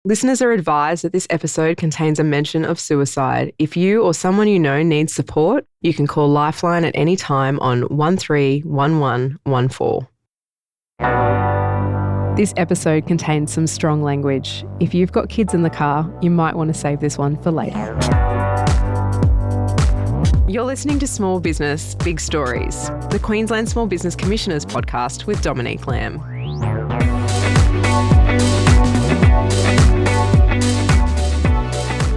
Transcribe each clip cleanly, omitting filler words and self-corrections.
Listeners are advised that this episode contains a mention of suicide. If you or someone you know needs support, you can call Lifeline at any time on 131114. This episode contains some strong language. If you've got kids in the car, you might want to save this one for later. You're listening to Small Business, Big Stories, the Queensland Small Business Commissioners podcast with Dominique Lamb.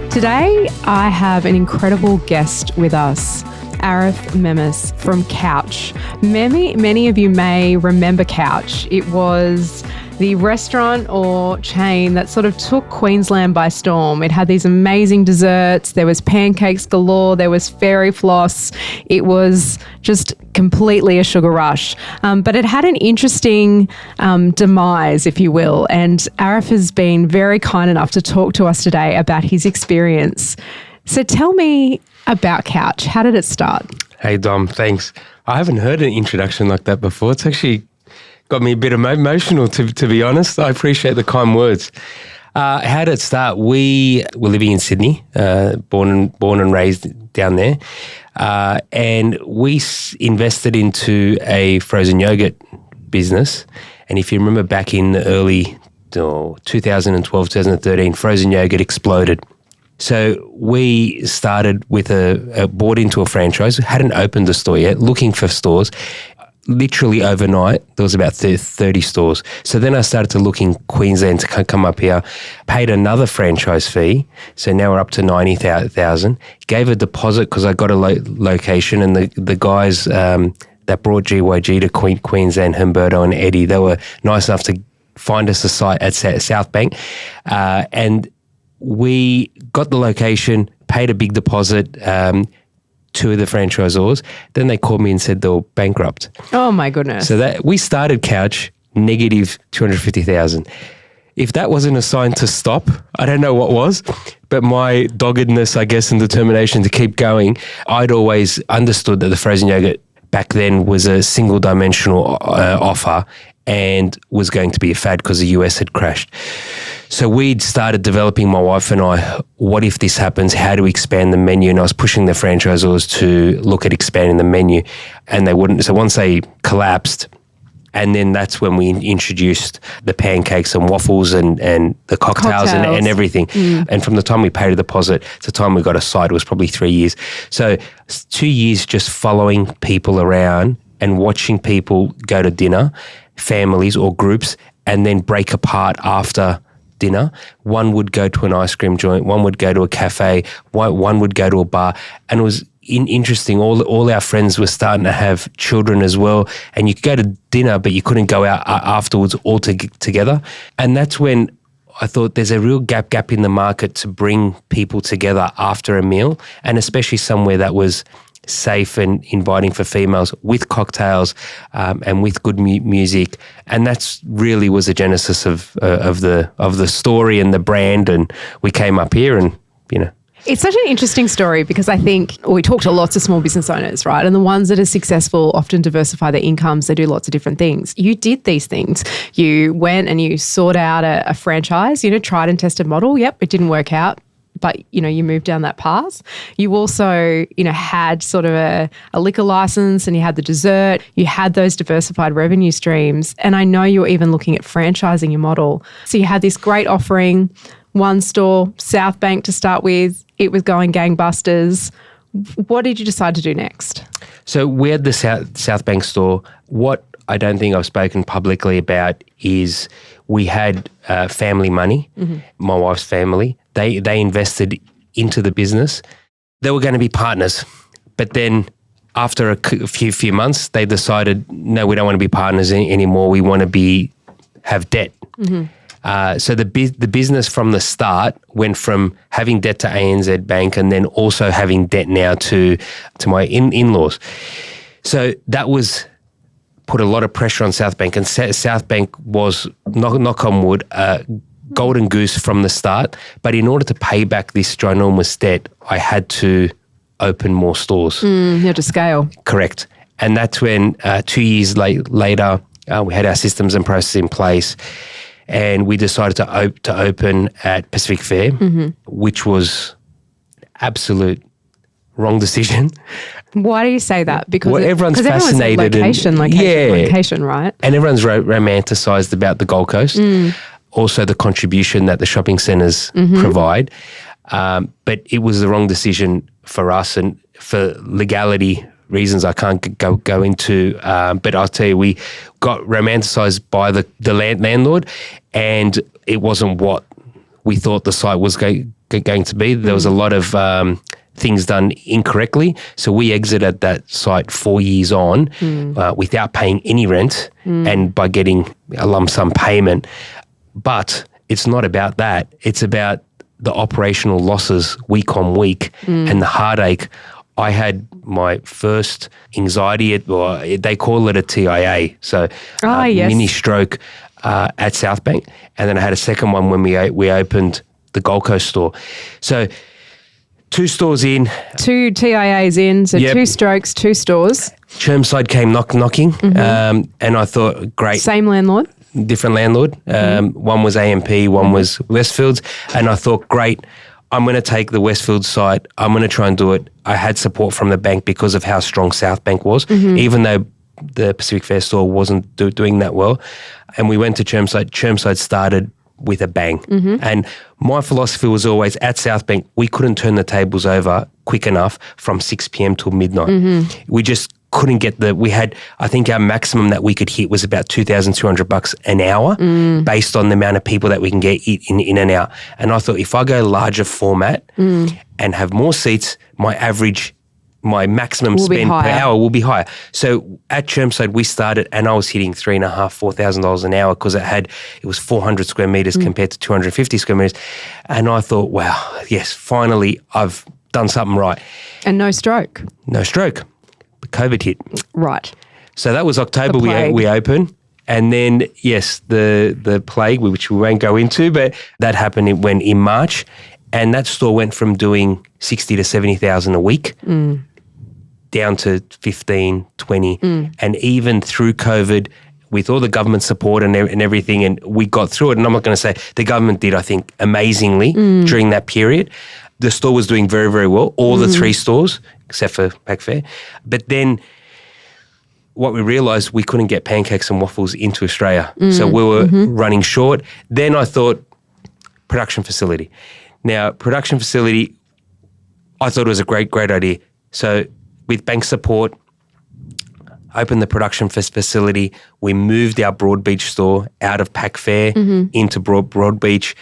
Today, I have an incredible guest with us, Arif Memis from Cowch. Many of you may remember Cowch. It was the restaurant or chain that sort of took Queensland by storm. It had these amazing desserts. There was pancakes galore. There was fairy floss. It was just completely a sugar rush. But it had an interesting demise, if you will. And Arif has been very kind enough to talk to us today about his experience. So tell me about Cowch. How did it start? Hey, Dom, thanks. I haven't heard an introduction like that before. It's actually got me a bit emotional, to be honest. I appreciate the kind words. How did it start? We were living in Sydney, born and raised down there, and we invested into a frozen yogurt business. And if you remember back in the early 2012, 2013, frozen yogurt exploded. So we started with bought into a franchise, hadn't opened a store yet, looking for stores. Literally overnight, there was about 30 stores. So then I started to look in Queensland to come up here, paid another franchise fee. So now we're up to 90,000. Gave a deposit because I got a location, and the guys that brought GYG to Queensland, Humberto and Eddie, they were nice enough to find us a site at South Bank. And we got the location, paid a big deposit, two of the franchisors. Then they called me and said they were bankrupt. Oh my goodness. So that we started Cowch negative 250,000. If that wasn't a sign to stop, I don't know what was, but my doggedness, I guess, and determination to keep going, I'd always understood that the frozen yogurt back then was a single dimensional offer and was going to be a fad because the US had crashed. So we'd started developing, my wife and I, what if this happens? How do we expand the menu? And I was pushing the franchisors to look at expanding the menu, and they wouldn't. So once they collapsed, and then that's when we introduced the pancakes and waffles and the cocktails. And everything. And from the time we paid a deposit to the time we got a site, it was probably 3 years. So 2 years just following people around and watching people go to dinner, families or groups, and then break apart after dinner. One would go to an ice cream joint, one would go to a cafe, one would go to a bar. And it was interesting. All our friends were starting to have children as well. And you could go to dinner, but you couldn't go out afterwards all together. And that's when I thought there's a real gap in the market to bring people together after a meal, and especially somewhere that was safe and inviting for females, with cocktails and with good music. And that's really was the genesis of the story and the brand. And we came up here, and it's such an interesting story because I think we talk to lots of small business owners, right? And the ones that are successful often diversify their incomes. They do lots of different things. You did these things. You went and you sought out a franchise, tried and tested model. Yep, it didn't work out. But, you moved down that path. You also, had sort of a liquor license, and you had the dessert. You had those diversified revenue streams. And I know you were even looking at franchising your model. So you had this great offering, one store, South Bank to start with. It was going gangbusters. What did you decide to do next? So we had the South Bank store. What I don't think I've spoken publicly about is we had family money, my wife's family. They invested into the business. They were going to be partners, but then after a few months, they decided, no, we don't want to be partners anymore. We want to have debt. So the business from the start went from having debt to ANZ Bank, and then also having debt now to my in-laws. So that put a lot of pressure on South Bank, and South Bank was, knock on wood, golden goose from the start. But in order to pay back this ginormous debt, I had to open more stores. You had to scale. Correct. And that's when 2 years later, we had our systems and processes in place. and we decided to open at Pacific Fair, which was absolute wrong decision. Why do you say that? Because everyone's fascinated. Location, right? And everyone's romanticised about the Gold Coast. Also the contribution that the shopping centres provide. But it was the wrong decision for us, and for legality reasons I can't go into. But I'll tell you, we got romanticised by the landlord, and it wasn't what we thought the site was going to be. There was a lot of things done incorrectly. So we exited that site 4 years on without paying any rent and by getting a lump sum payment. But it's not about that. It's about the operational losses week on week and the heartache. I had my first anxiety, or they call it a TIA, so mini stroke at Southbank. And then I had a second one when we opened the Gold Coast store. So 2 stores in. 2 TIAs in, so 2 strokes, 2 stores. Chermside came knocking, and I thought, great. Same landlord? Different landlord. One was AMP, one was Westfields. And I thought, great, I'm going to take the Westfield site. I'm going to try and do it. I had support from the bank because of how strong Southbank was, even though the Pacific Fair store wasn't doing that well. And we went to Chermside. Chermside started with a bang. And my philosophy was always, at Southbank, we couldn't turn the tables over quick enough from 6 p.m. till midnight. We just couldn't get we had, I think our maximum that we could hit was about $2,200 an hour based on the amount of people that we can get in and out. And I thought, if I go larger format and have more seats, my maximum spend per hour will be higher. So at Chermside, we started, and I was hitting $3,500, $4,000 an hour because it was 400 square meters compared to 250 square meters. And I thought, wow, yes, finally I've done something right. And no stroke. No stroke. COVID hit. Right. So that was October we opened. And then, yes, the plague, which we won't go into, but that happened in March. And that store went from doing 60 to 70,000 a week down to 15, 20. And even through COVID, with all the government support and everything, and we got through it. And I'm not going to say the government did, I think, amazingly during that period. The store was doing very, very well, all the 3 stores, except for Pac Fair. But then what we realised, we couldn't get pancakes and waffles into Australia. So we were running short. Then I thought, production facility. Now, production facility, I thought it was a great idea. So with bank support, opened the production facility. We moved our Broadbeach store out of Pac Fair into Broadbeach.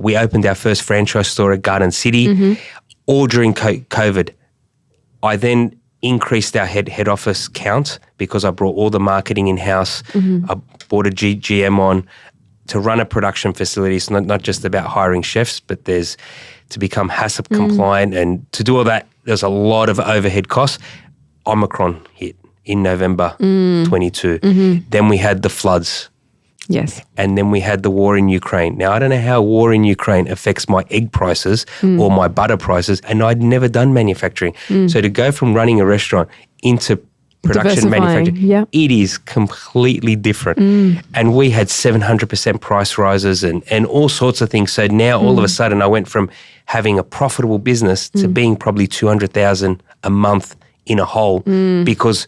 We opened our first franchise store at Garden City, all during COVID. I then increased our head office count because I brought all the marketing in-house. I brought a GM on to run a production facility. It's not just about hiring chefs, but there's to become HACCP compliant, and to do all that, there's a lot of overhead costs. Omicron hit in November 22. Then we had the floods. Yes. And then we had the war in Ukraine. Now, I don't know how war in Ukraine affects my egg prices or my butter prices, and I'd never done manufacturing. So to go from running a restaurant into production manufacturing, it is completely different. And we had 700% price rises and all sorts of things. So now all of a sudden I went from having a profitable business to being probably $200,000 a month in a hole because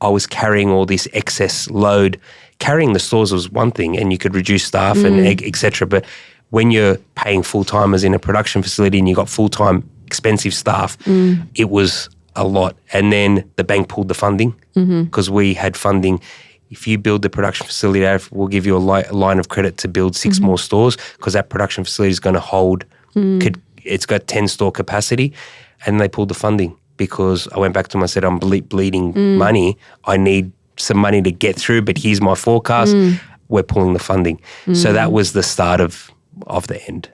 I was carrying all this excess load. Carrying the stores was one thing, and you could reduce staff and et cetera. But when you're paying full-timers in a production facility and you got full-time expensive staff, it was a lot. And then the bank pulled the funding because we had funding. If you build the production facility, we'll give you a line of credit to build 6 more stores because that production facility is going to hold, it's got 10 store capacity. And they pulled the funding because I went back to them and said, I'm bleeding money. I need some money to get through, but here's my forecast. We're pulling the funding. So that was the start of the end.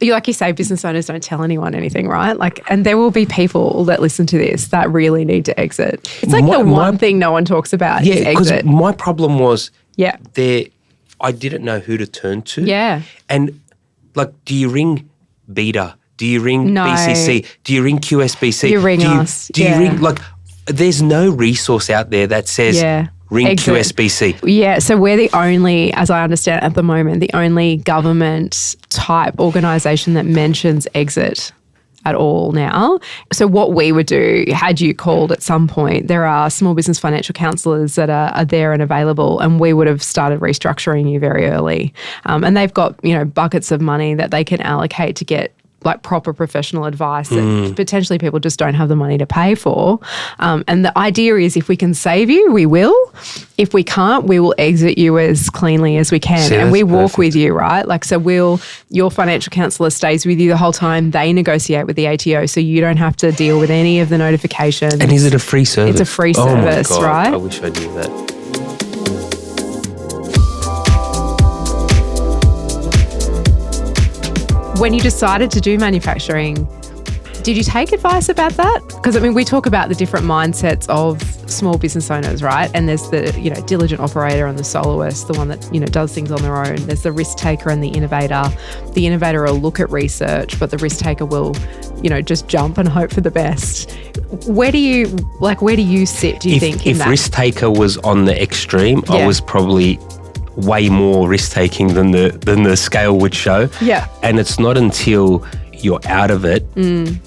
Like you say, business owners don't tell anyone anything, right? And there will be people that listen to this that really need to exit. It's like the one thing no one talks about is exit. Because my problem was I didn't know who to turn to. Yeah. And do you ring Beta? Do you ring BCC? Do you ring QSBC? You ring us. Do you ring, there's no resource out there that says, Ring exit. QSBC. Yeah, so we're the only, as I understand at the moment, the only government type organisation that mentions exit at all now. So what we would do, had you called at some point, there are small business financial counsellors that are there and available, and we would have started restructuring you very early. And they've got, buckets of money that they can allocate to get like proper professional advice that potentially people just don't have the money to pay for. And the idea is if we can save you, we will. If we can't, we will exit you as cleanly as we can. See, and we walk perfect. with you, right? Like, so your financial counsellor stays with you the whole time. They negotiate with the ATO, so you don't have to deal with any of the notifications. And is it a free service? It's a free Oh my service, God, right? I wish I knew that. When you decided to do manufacturing, did you take advice about that? Because, we talk about the different mindsets of small business owners, right? And there's the, diligent operator and the soloist, the one that, does things on their own. There's the risk taker and the innovator. The innovator will look at research, but the risk taker will, just jump and hope for the best. Where do you sit, do you think, in that? If risk taker was on the extreme, I was probably way more risk taking than the scale would show. Yeah. And it's not until you're out of it,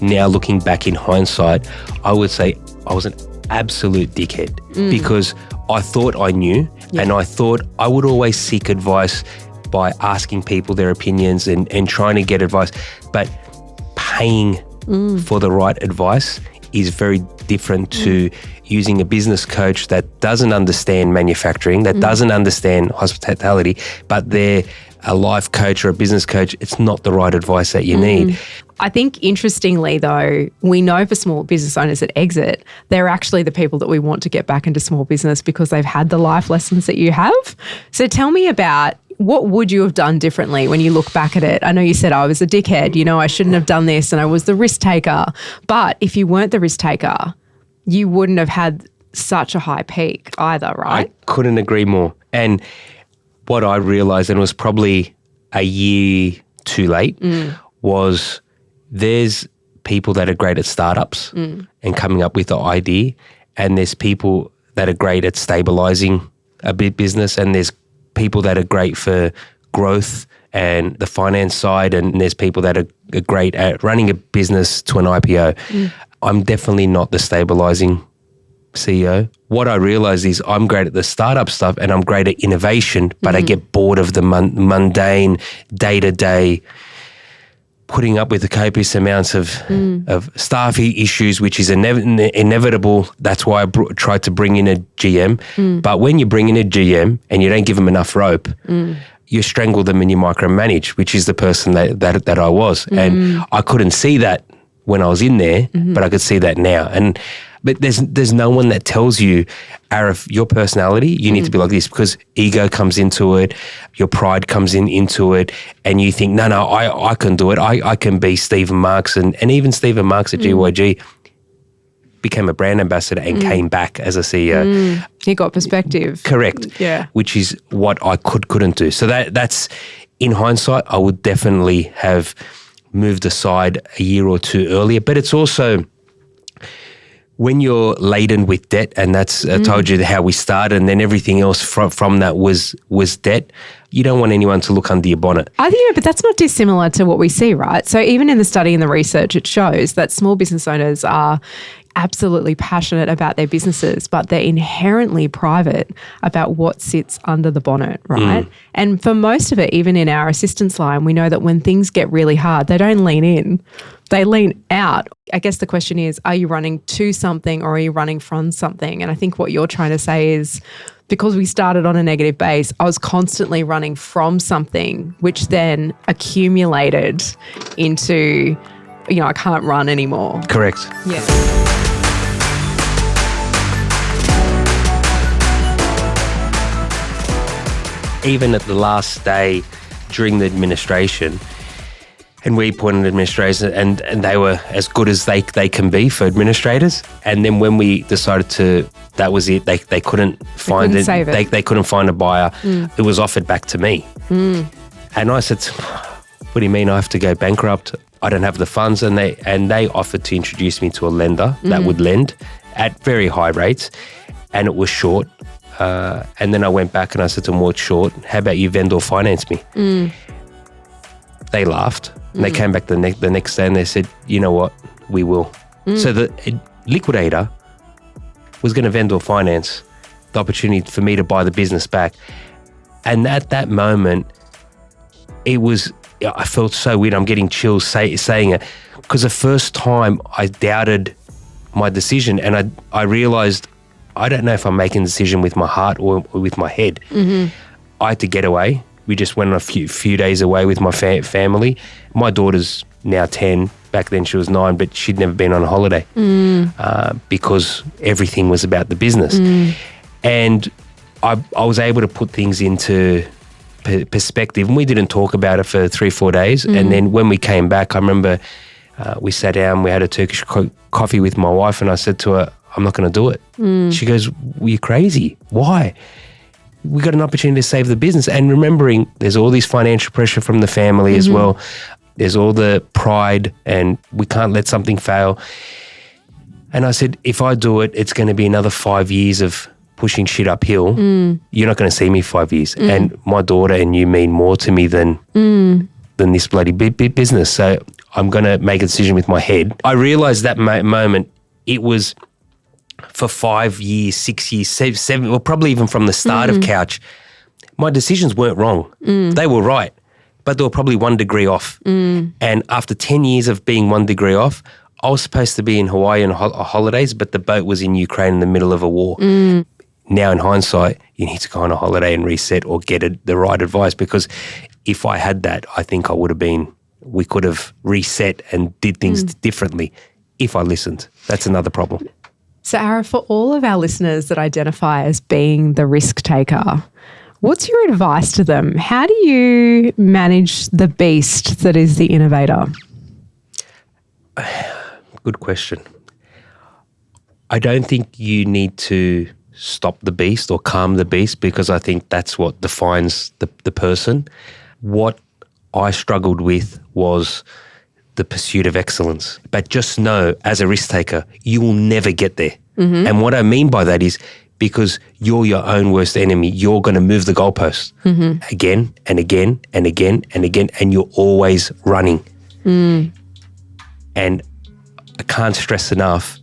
now looking back in hindsight, I would say I was an absolute dickhead because I thought I knew and I thought I would always seek advice by asking people their opinions and trying to get advice. But paying for the right advice is very different to using a business coach that doesn't understand manufacturing, that doesn't understand hospitality, but they're a life coach or a business coach. It's not the right advice that you need. I think interestingly though, we know for small business owners that exit, they're actually the people that we want to get back into small business because they've had the life lessons that you have. So tell me about, what would you have done differently when you look back at it? I know you said I was a dickhead, I shouldn't have done this and I was the risk taker. But if you weren't the risk taker, you wouldn't have had such a high peak either, right? I couldn't agree more. And what I realised, and it was probably a year too late, was there's people that are great at startups and coming up with the idea, and there's people that are great at stabilising a big business, and there's people that are great for growth and the finance side, and there's people that are great at running a business to an IPO. I'm definitely not the stabilising CEO. What I realised is I'm great at the startup stuff and I'm great at innovation, but I get bored of the mundane, day-to-day, putting up with the copious amounts of staff issues, which is inevitable. That's why I tried to bring in a GM. But when you bring in a GM and you don't give them enough rope, you strangle them and you micromanage, which is the person that I was. And I couldn't see that when I was in there, but I could see that now. But there's no one that tells you, Arif, your personality, you need to be like this, because ego comes into it, your pride comes into it, and you think, no, I can do it. I can be Stephen Marks. And even Stephen Marks at GYG became a brand ambassador and came back as a CEO. He got perspective. Correct. Yeah. Which is what I couldn't do. So that's, in hindsight, I would definitely have moved aside a year or two earlier. But it's also, when you're laden with debt, and that's I told you how we started, and then everything else from that was debt, you don't want anyone to look under your bonnet. I think, but that's not dissimilar to what we see, right? So even in the study and the research, it shows that small business owners are absolutely passionate about their businesses, but they're inherently private about what sits under the bonnet, right? And for most of it, even in our assistance line, we know that when things get really hard, they don't lean in, they lean out. I guess the question is, are you running to something or are you running from something? And I think what you're trying to say is, because we started on a negative base, I was constantly running from something, which then accumulated into, I can't run anymore. Correct. Yeah. Even at the last day during the administration, and we appointed administrators, and they were as good as they can be for administrators. And then when we decided to, that was it. They couldn't find it. Save it. They couldn't find a buyer. It was offered back to me. And I said, "What do you mean I have to go bankrupt? I don't have the funds." And they offered to introduce me to a lender that would lend at very high rates, and it was short. And then I went back and I said to them, well, it's short. How about you vendor finance me? They laughed. And they came back the next day and they said, you know what, we will. So the liquidator was going to vendor finance the opportunity for me to buy the business back. And at that moment, I felt so weird. I'm getting chills saying it, because the first time I doubted my decision, and I realized I don't know if I'm making a decision with my heart or with my head. I had to get away. We just went on a few days away with my family. My daughter's now 10. Back then she was 9, but she'd never been on a holiday because everything was about the business. And I was able to put things into perspective, and we didn't talk about it for 3-4 days. And then when we came back, I remember we sat down, we had a Turkish coffee with my wife, and I said to her, I'm not going to do it. She goes, well, you're crazy. Why? We got an opportunity to save the business. And remembering there's all this financial pressure from the family as well. There's all the pride, and we can't let something fail. And I said, if I do it, it's going to be another 5 years of pushing shit uphill. You're not going to see me 5 years. And my daughter and you mean more to me than this bloody business. So I'm going to make a decision with my head. I realized that moment, it was for 5 years, 6 years, 7, or probably even from the start of Cowch, my decisions weren't wrong. They were right, but they were probably 1 degree off. And after 10 years of being 1 degree off, I was supposed to be in Hawaii on holidays, but the boat was in Ukraine in the middle of a war. Now in hindsight, you need to go on a holiday and reset or get the right advice, because if I had that, I think we could have reset and did things differently if I listened. That's another problem. So Arif, for all of our listeners that identify as being the risk taker, what's your advice to them? How do you manage the beast that is the innovator? Good question. I don't think you need to stop the beast or calm the beast, because I think that's what defines the person. What I struggled with was the pursuit of excellence. But just know, as a risk taker, you will never get there. And what I mean by that is because you're your own worst enemy. You're going to move the goalpost again and again and again and again, and you're always running. And I can't stress enough,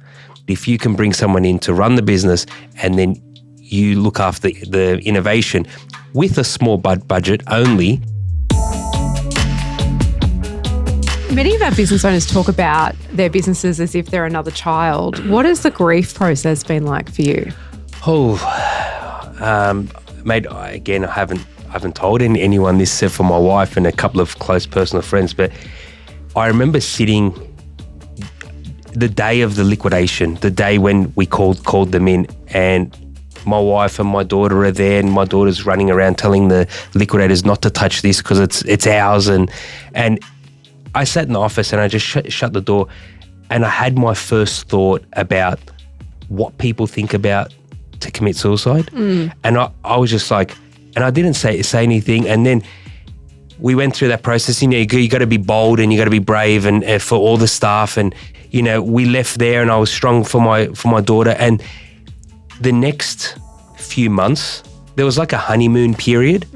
if you can bring someone in to run the business and then you look after the innovation with a small budget only. Many of our business owners talk about their businesses as if they're another child. What has the grief process been like for you? Mate, I haven't told anyone this except for my wife and a couple of close personal friends, but I remember sitting the day of the liquidation, the day when we called them in, and my wife and my daughter are there, and my daughter's running around telling the liquidators not to touch this because it's ours, and I sat in the office and I just shut the door, and I had my first thought about what people think about to commit suicide. And I was just like, and I didn't say anything. And then we went through that process. You got to be bold and you got to be brave, and for all the staff. And we left there, and I was strong for my daughter. And the next few months, there was like a honeymoon period.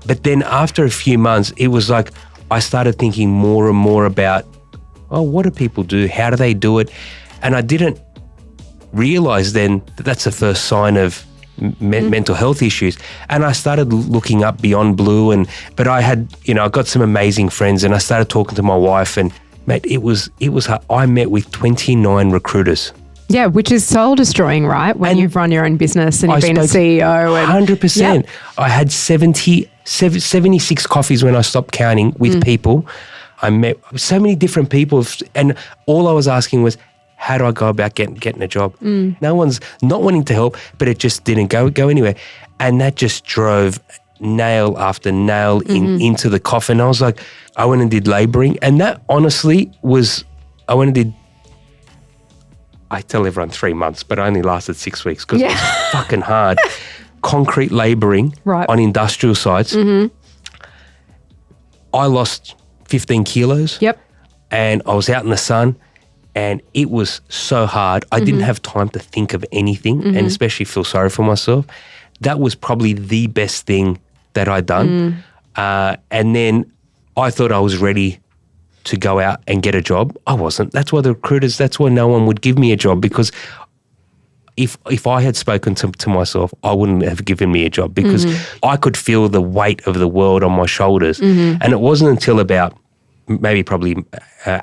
But then after a few months, it was like I started thinking more and more about, what do people do? How do they do it? And I didn't realize then that that's the first sign of mental health issues. And I started looking up beyond blue, but I had, I got some amazing friends, and I started talking to my wife, and mate, it was hard. I met with 29 recruiters. Yeah, which is soul destroying, right? When you've run your own business and you've been a CEO. 100%. Yep. I had 76 coffees when I stopped counting with people. I met so many different people, and all I was asking was, how do I go about getting a job? No one's not wanting to help, but it just didn't go anywhere. And that just drove nail after nail into the coffin. I was like, I went and did labouring, and that honestly was, I tell everyone 3 months, but I only lasted 6 weeks because it was fucking hard. Concrete labouring on industrial sites. I lost 15 kilos. Yep. And I was out in the sun, and it was so hard. I didn't have time to think of anything and especially feel sorry for myself. that was probably the best thing that I'd done. And then I thought I was ready to go out and get a job. I wasn't. That's why the recruiters, that's why no one would give me a job, because if I had spoken to myself, I wouldn't have given me a job, because I could feel the weight of the world on my shoulders. And it wasn't until about probably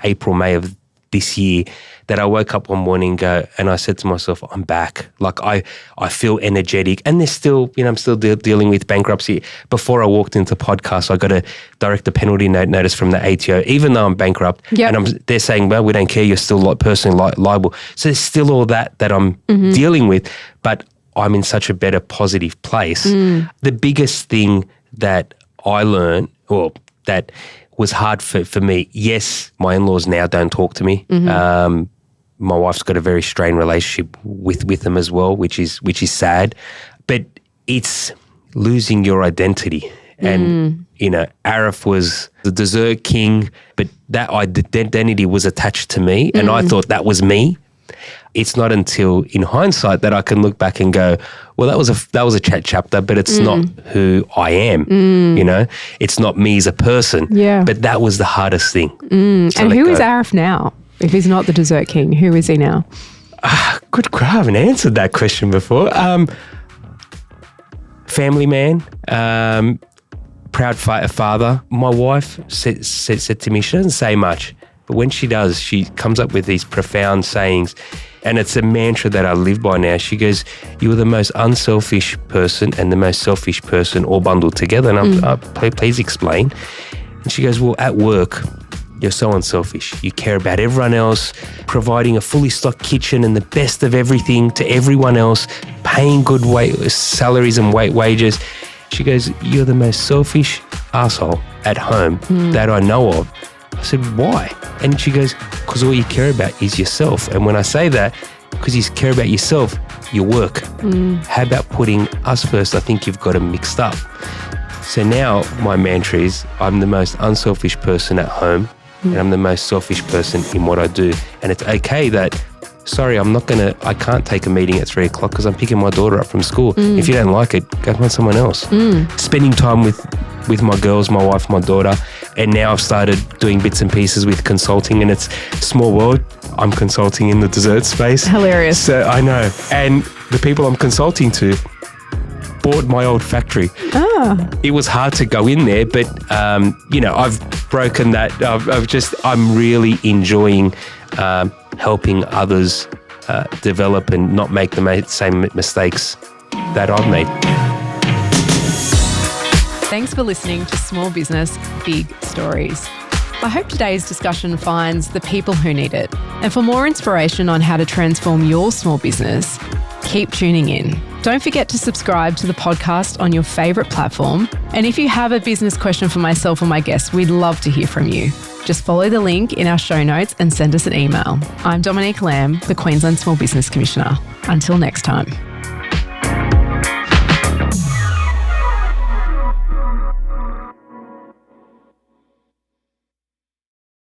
April, May of this year that I woke up one morning and I said to myself, I'm back. Like I feel energetic, and there's still, I'm still dealing with bankruptcy. Before I walked into podcast, I got a director penalty notice from the ATO, even though I'm bankrupt. Yep. And they're saying, well, we don't care. You're still personally liable. So there's still all that I'm dealing with, but I'm in such a better, positive place. The biggest thing that I learned, or that was hard for me, yes, my in-laws now don't talk to me. My wife's got a very strained relationship with them as well, which is sad. But it's losing your identity. And, Arif was the dessert king, but that identity was attached to me, and I thought that was me. It's not until in hindsight that I can look back and go, well, that was a chapter, but it's not who I am. It's not me as a person. Yeah. But that was the hardest thing. And who is Arif now? If he's not the dessert king, who is he now? Good. I haven't answered that question before. Family man, proud father. My wife said to me, she doesn't say much, but when she does, she comes up with these profound sayings. And it's a mantra that I live by now. She goes, you are the most unselfish person and the most selfish person all bundled together. And I'm, please explain. And she goes, well, at work, you're so unselfish. You care about everyone else, providing a fully stocked kitchen and the best of everything to everyone else, paying good salaries and wages. She goes, you're the most selfish asshole at home that I know of. I said, why? And she goes, because all you care about is yourself. And when I say that, because you care about yourself, your work. How about putting us first? I think you've got it mixed up. So now my mantra is, I'm the most unselfish person at home, and I'm the most selfish person in what I do. And it's okay that, sorry, I can't take a meeting at 3 o'clock because I'm picking my daughter up from school. If you don't like it, go find someone else. Spending time with my girls, my wife, my daughter. And now I've started doing bits and pieces with consulting, and it's small world. I'm consulting in the dessert space. Hilarious. So I know. And the people I'm consulting to bought my old factory. It was hard to go in there, but I've broken that. I'm really enjoying helping others develop and not make the same mistakes that I've made. Thanks for listening to Small Business, Big Stories. I hope today's discussion finds the people who need it. And for more inspiration on how to transform your small business, keep tuning in. Don't forget to subscribe to the podcast on your favourite platform. And if you have a business question for myself or my guests, we'd love to hear from you. Just follow the link in our show notes and send us an email. I'm Dominique Lamb, the Queensland Small Business Commissioner. Until next time.